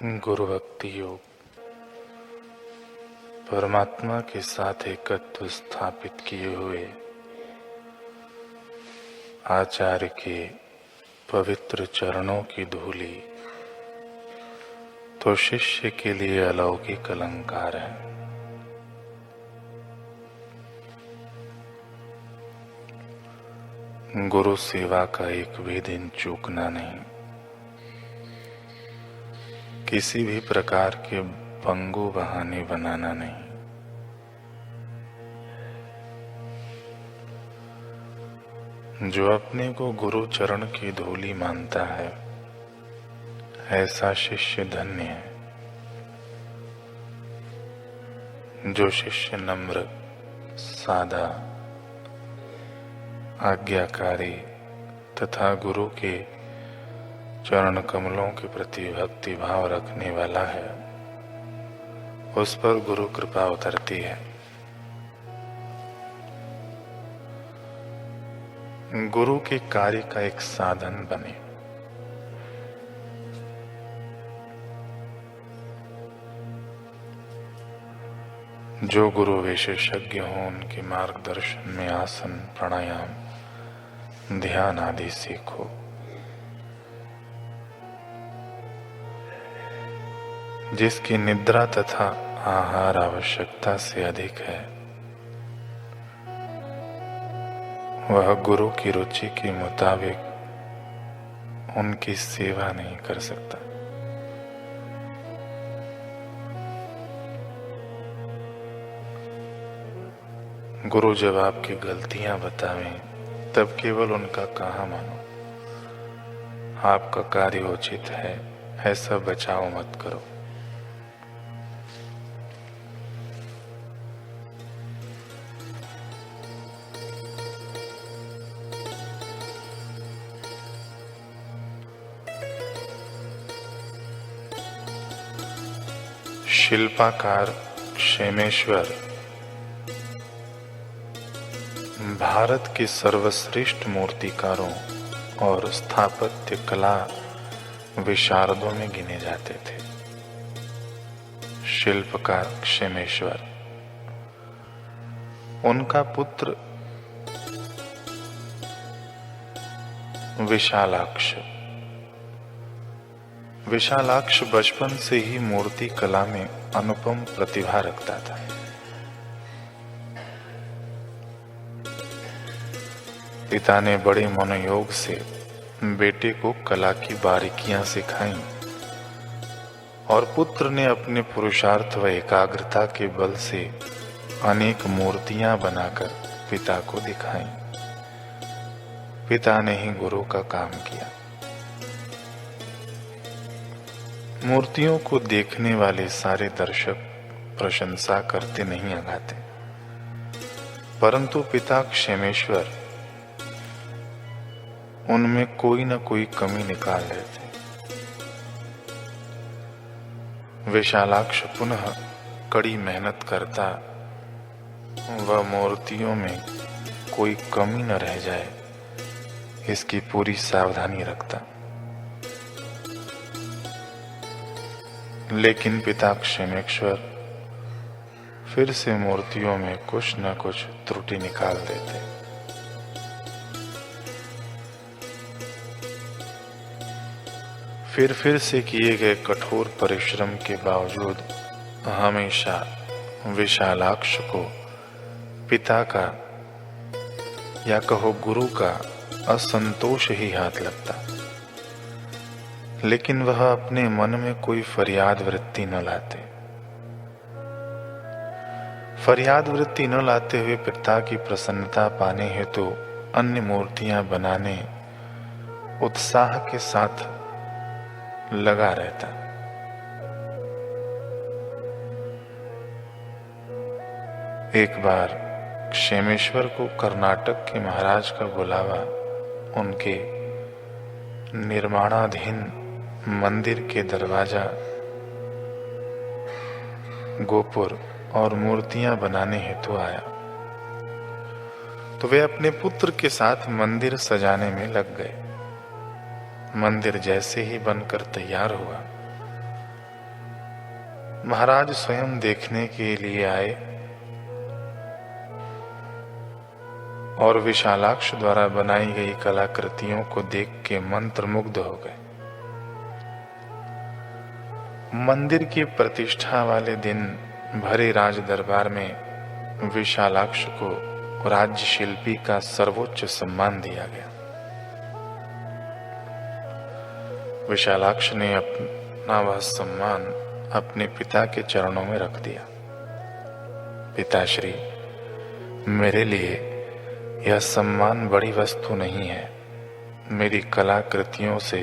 गुरु भक्ति योग परमात्मा के साथ एकत्व स्थापित किए हुए आचार्य के पवित्र चरणों की धूली तो शिष्य के लिए अलौकिक अलंकार है। गुरु सेवा का एक भी दिन चूकना नहीं, किसी भी प्रकार के पंगु बहाने बनाना नहीं। जो अपने को गुरु चरण की धूली मानता है, ऐसा शिष्य धन्य है। जो शिष्य नम्र, सादा, आज्ञाकारी तथा गुरु के चरण कमलों के प्रति भक्ति भाव रखने वाला है, उस पर गुरु कृपा उतरती है। गुरु के कार्य का एक साधन बने। जो गुरु विशेषज्ञ हों, उनके मार्गदर्शन में आसन, प्राणायाम, ध्यान आदि सीखो। जिसकी निद्रा तथा आहार आवश्यकता से अधिक है, वह गुरु की रुचि के मुताबिक उनकी सेवा नहीं कर सकता। गुरु जब आपकी गलतियां बतावें, तब केवल उनका कहा मानो। आपका कार्य उचित है, ऐसा बचाव मत करो। शिल्पाकार क्षेमेश्वर भारत के सर्वश्रेष्ठ मूर्तिकारों और स्थापत्य कला विशारदों में गिने जाते थे। शिल्पकार क्षेमेश्वर, उनका पुत्र विशालाक्ष बचपन से ही मूर्ति कला में अनुपम प्रतिभा रखता था। पिता ने बड़े मनोयोग से बेटे को कला की बारीकियां सिखाई और पुत्र ने अपने पुरुषार्थ व एकाग्रता के बल से अनेक मूर्तियां बनाकर पिता को दिखाई। पिता ने ही गुरु का काम किया। मूर्तियों को देखने वाले सारे दर्शक प्रशंसा करते नहीं आगाते, परंतु पिता क्षेमेश्वर उनमें कोई न कोई कमी निकाल रहे थे। विशालाक्ष पुनः कड़ी मेहनत करता व मूर्तियों में कोई कमी न रह जाए, इसकी पूरी सावधानी रखता। लेकिन पिता क्षेमेश्वर फिर से मूर्तियों में कुछ न कुछ त्रुटि निकाल देते। फिर से किए गए कठोर परिश्रम के बावजूद हमेशा विशालाक्ष को पिता का या कहो गुरु का असंतोष ही हाथ लगता। लेकिन वह अपने मन में कोई फरियाद वृत्ति न लाते। फरियाद वृत्ति न लाते हुए पिता की प्रसन्नता पाने हेतु अन्य मूर्तियां बनाने उत्साह के साथ लगा रहता। एक बार क्षेमेश्वर को कर्नाटक के महाराज का बुलावा उनके निर्माणाधीन मंदिर के दरवाजा, गोपुर और मूर्तियां बनाने हेतु आया, तो वे अपने पुत्र के साथ मंदिर सजाने में लग गए। मंदिर जैसे ही बनकर तैयार हुआ, महाराज स्वयं देखने के लिए आए और विशालाक्ष द्वारा बनाई गई कलाकृतियों को देख के मंत्रमुग्ध हो गए। मंदिर की प्रतिष्ठा वाले दिन भरे राज दरबार में विशालाक्ष को राज्य शिल्पी का सर्वोच्च सम्मान दिया गया। विशालाक्ष ने अपना वह सम्मान अपने पिता के चरणों में रख दिया। पिताश्री, मेरे लिए यह सम्मान बड़ी वस्तु नहीं है। मेरी कलाकृतियों से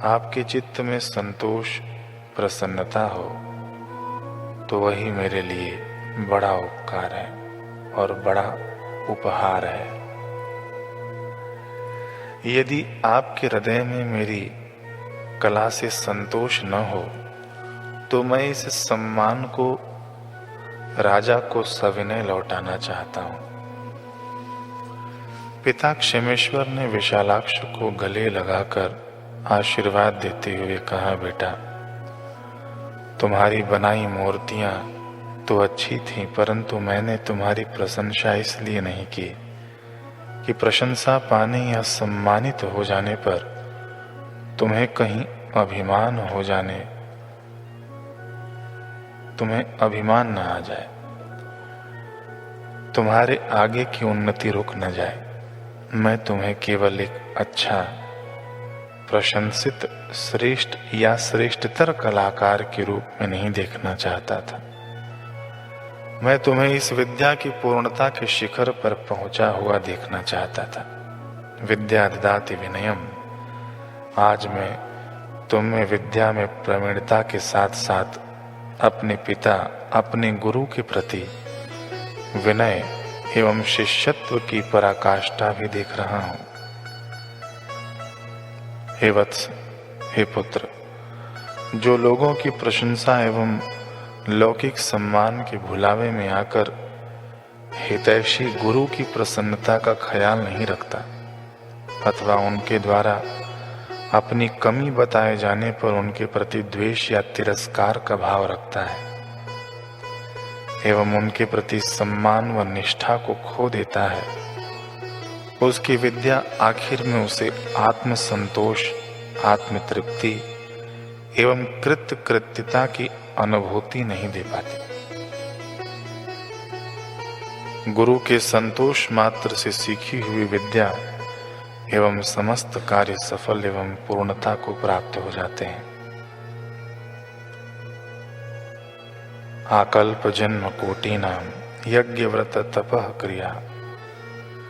आपके चित्त में संतोष, प्रसन्नता हो तो वही मेरे लिए बड़ा उपकार है और बड़ा उपहार है। यदि आपके हृदय में मेरी कला से संतोष न हो तो मैं इस सम्मान को राजा को सविनय लौटाना चाहता हूं। पिता क्षेमेश्वर ने विशालाक्ष को गले लगाकर आशीर्वाद देते हुए कहा, बेटा, तुम्हारी बनाई मूर्तियां तो अच्छी थीं, परंतु मैंने तुम्हारी प्रशंसा इसलिए नहीं की कि प्रशंसा पाने या सम्मानित हो जाने पर तुम्हें कहीं अभिमान हो जाने, तुम्हें अभिमान न आ जाए, तुम्हारे आगे की उन्नति रुक न जाए। मैं तुम्हें केवल एक अच्छा, प्रशंसित, श्रेष्ठ या श्रेष्ठतर कलाकार के रूप में नहीं देखना चाहता था। मैं तुम्हें इस विद्या की पूर्णता के शिखर पर पहुंचा हुआ देखना चाहता था। विद्या ददाति विनयम। आज मैं तुम में विद्या में प्रवीणता के साथ साथ अपने पिता, अपने गुरु के प्रति विनय एवं शिष्यत्व की पराकाष्ठा भी देख रहा हूं। हे वत्स, हे पुत्र, जो लोगों की प्रशंसा एवं लौकिक सम्मान के भुलावे में आकर हितैषी गुरु की प्रसन्नता का ख्याल नहीं रखता अथवा उनके द्वारा अपनी कमी बताए जाने पर उनके प्रति द्वेष या तिरस्कार का भाव रखता है एवं उनके प्रति सम्मान व निष्ठा को खो देता है, उसकी विद्या आखिर में उसे आत्म संतोष, आत्म तृप्ति एवं कृत्यता की अनुभूति नहीं दे पाती। गुरु के संतोष मात्र से सीखी हुई विद्या एवं समस्त कार्य सफल एवं पूर्णता को प्राप्त हो जाते हैं। आकल्प जन्म कोटि नाम यज्ञ व्रत तपः क्रिया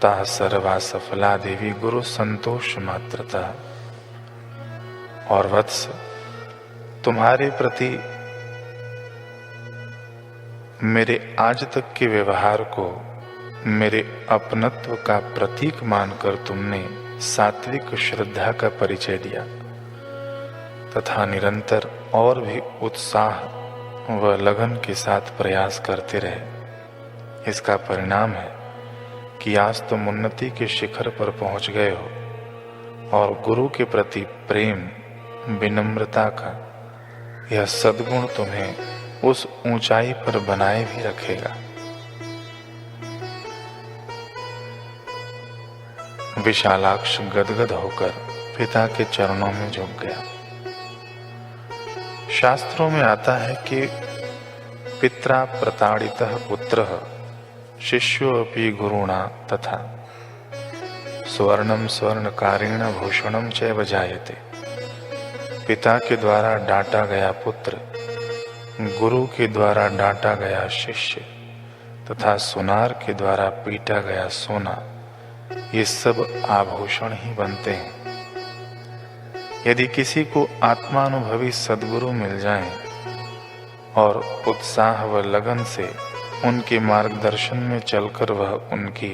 ताः सर्वा सफला देवी गुरु संतोष मात्रता। और वत्स, तुम्हारे प्रति मेरे आज तक के व्यवहार को मेरे अपनत्व का प्रतीक मानकर तुमने सात्विक श्रद्धा का परिचय दिया तथा निरंतर और भी उत्साह व लगन के साथ प्रयास करते रहे। इसका परिणाम है कि आज तुम उन्नति के शिखर पर पहुंच गए हो और गुरु के प्रति प्रेम, विनम्रता का यह सद्गुण तुम्हें उस ऊंचाई पर बनाए भी रखेगा। विशालाक्ष गदगद होकर पिता के चरणों में झुक गया। शास्त्रों में आता है कि पित्रा प्रताड़ितः पुत्रः शिष्योऽपि गुरुणा तथा स्वर्णम स्वर्णकारेण भूषणम चैव जायते। पिता के द्वारा डांटा गया पुत्र, गुरु के द्वारा डांटा गया शिष्य तथा सुनार के द्वारा पीटा गया सोना, ये सब आभूषण ही बनते हैं। यदि किसी को आत्मानुभवी सद्गुरु मिल जाएं और उत्साह व लगन से उनके मार्गदर्शन में चलकर वह उनकी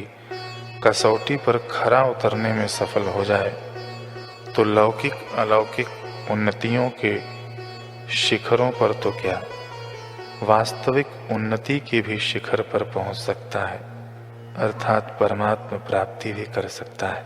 कसौटी पर खरा उतरने में सफल हो जाए तो लौकिक अलौकिक उन्नतियों के शिखरों पर तो क्या, वास्तविक उन्नति के भी शिखर पर पहुंच सकता है, अर्थात परमात्मा प्राप्ति भी कर सकता है।